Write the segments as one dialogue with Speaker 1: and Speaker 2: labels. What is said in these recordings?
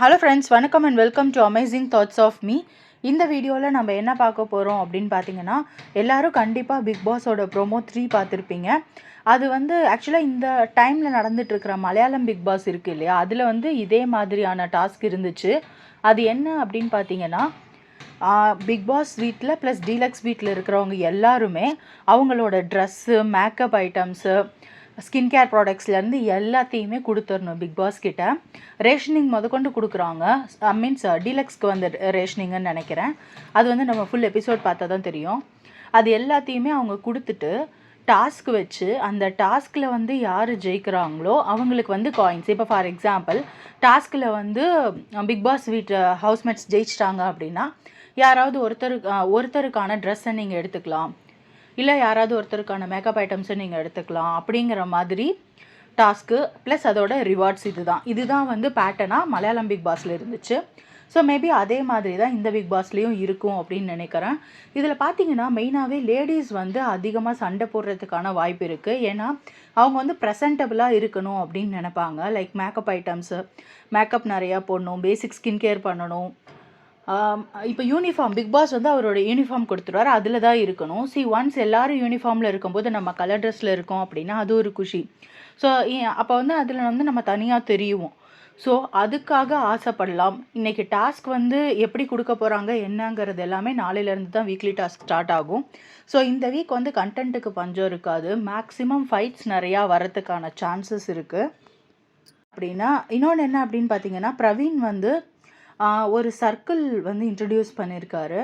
Speaker 1: Hello friends, வணக்கம் and welcome to amazing thoughts of me. இந்த வீடியோவில் நம்ம என்ன பார்க்க போகிறோம் அப்படின்னு பார்த்தீங்கன்னா, எல்லோரும் கண்டிப்பாக பிக் பாஸோட ப்ரோமோ 3 பார்த்துருப்பீங்க. அது ஆக்சுவலாக இந்த டைமில் நடந்துகிட்ருக்கிற மலையாளம் பிக் பாஸ் இருக்குது இல்லையா, அதில் இதே மாதிரியான டாஸ்க் இருந்துச்சு. அது என்ன அப்படின்னு பார்த்தீங்கன்னா, பிக் பாஸ் வீட்டில் ப்ளஸ் டீலக்ஸ் வீட்டில் இருக்கிறவங்க எல்லாருமே அவங்களோட dress, makeup items, skin care ப்ராடக்ட்ஸ்லேருந்து எல்லாத்தையுமே கொடுத்துடணும் பிக் பாஸ் கிட்ட. ரேஷனிங் முதற்கொண்டு கொடுக்குறாங்க. மீன்ஸ் டீலக்ஸ்க்கு ரேஷனிங்குன்னு நினைக்கிறேன். அது நம்ம ஃபுல் எபிசோட் பார்த்தா தான் தெரியும். அது எல்லாத்தையுமே அவங்க கொடுத்துட்டு டாஸ்க் வச்சு அந்த டாஸ்கில் யார் ஜெயிக்கிறாங்களோ அவங்களுக்கு காயின்ஸ். இப்போ ஃபார் எக்ஸாம்பிள் டாஸ்கில் பிக் பாஸ் வீட்டு ஹவுஸ்மேட்ஸ் ஜெயிச்சிட்டாங்க அப்படின்னா யாராவது ஒருத்தருக்கான ட்ரெஸ்ஸை நீங்கள் எடுத்துக்கலாம், இல்லை யாராவது ஒருத்தருக்கான மேக்கப் ஐட்டம்ஸை நீங்கள் எடுத்துக்கலாம் அப்படிங்கிற மாதிரி டாஸ்க்கு ப்ளஸ் அதோட ரிவார்ட்ஸ். இதுதான் பேட்டர்னாக மலையாளம் பிக் பாஸில் இருந்துச்சு. ஸோ மேபி அதே மாதிரி தான் இந்த பிக் பாஸ்லேயும் இருக்கும் அப்படின்னு நினைக்கிறேன். இதில் பார்த்தீங்கன்னா மெயினாகவே லேடிஸ் அதிகமாக சண்டை போடுறதுக்கான வாய்ப்பு இருக்குது. ஏன்னா அவங்க ப்ரெசன்டபுளாக இருக்கணும் அப்படின்னு நினைப்பாங்க. லைக் மேக்கப் ஐட்டம்ஸு, மேக்கப் நிறையா போடணும், பேசிக் ஸ்கின் கேர் பண்ணணும். இப்போ யூனிஃபார்ம் பிக் பாஸ் அவரோட யூனிஃபார்ம் கொடுத்துருவார், அதில் தான் இருக்கணும். ஒன்ஸ் எல்லோரும் யூனிஃபார்மில் இருக்கும்போது நம்ம கலர் ட்ரெஸ்ஸில் இருக்கோம் அப்படின்னா அது ஒரு குஷி. ஸோ அப்போ அதில் நம்ம தனியாக தெரியுவோம். ஸோ அதுக்காக ஆசைப்படலாம். இன்றைக்கி டாஸ்க் எப்படி கொடுக்க போகிறாங்க என்னங்கிறது எல்லாமே நாளையிலேருந்து தான் வீக்லி டாஸ்க் ஸ்டார்ட் ஆகும். ஸோ இந்த வீக் கண்டென்ட்டுக்கு பஞ்சம் இருக்காது. மேக்ஸிமம் ஃபைட்ஸ் நிறையா வரத்துக்கான சான்சஸ் இருக்குது. அப்படின்னா இன்னொன்று என்ன அப்படின்னு பார்த்தீங்கன்னா, பிரவீன் ஒரு சர்க்கிள் இன்ட்ரடியூஸ் பண்ணியிருக்காரு.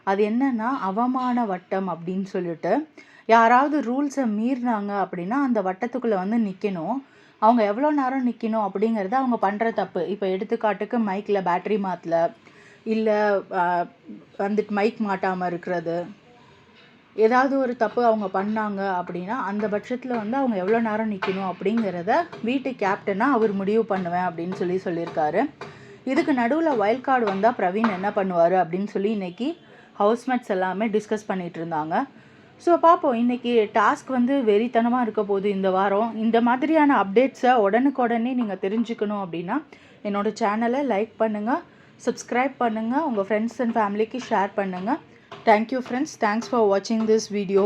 Speaker 1: அது என்னென்னா அவமான வட்டம் அப்படின்னு சொல்லிட்டு, யாராவது ரூல்ஸை மீறினாங்க அப்படின்னா அந்த வட்டத்துக்குள்ளே நிற்கணும். அவங்க எவ்வளோ நேரம் நிற்கணும் அப்படிங்கிறது அவங்க பண்ணுற தப்பு. இப்போ எடுத்துக்காட்டுக்கு மைக்கில் பேட்ரி மாற்றல, இல்லை மைக் மாட்டாமல் இருக்கிறது, ஏதாவது ஒரு தப்பு அவங்க பண்ணாங்க அப்படின்னா அந்த பட்சத்தில் அவங்க எவ்வளோ நேரம் நிற்கணும் அப்படிங்கிறத வீட்டு கேப்டனாக அவர் முடிவு பண்ணுவேன் அப்படின்னு சொல்லியிருக்காரு. இதுக்கு நடுவில் வைல்ட் கார்டு வந்தால் பிரவீன் என்ன பண்ணுவார் அப்படின்னு சொல்லி இன்றைக்கி ஹவுஸ்மேட்ஸ் எல்லாமே டிஸ்கஸ் பண்ணிகிட்டு இருந்தாங்க. ஸோ பார்ப்போம், இன்றைக்கி டாஸ்க் வெறித்தனமாக இருக்க போகுது இந்த வாரம். இந்த மாதிரியான அப்டேட்ஸை உடனுக்குடனே நீங்கள் தெரிஞ்சுக்கணும் அப்படின்னா என்னோடய சேனலை லைக் பண்ணுங்கள், சப்ஸ்கிரைப் பண்ணுங்கள், உங்கள் ஃப்ரெண்ட்ஸ் அண்ட் ஃபேமிலிக்கு ஷேர் பண்ணுங்கள். தேங்க்யூ ஃப்ரெண்ட்ஸ், தேங்க்ஸ் ஃபார் வாட்சிங் திஸ் வீடியோ.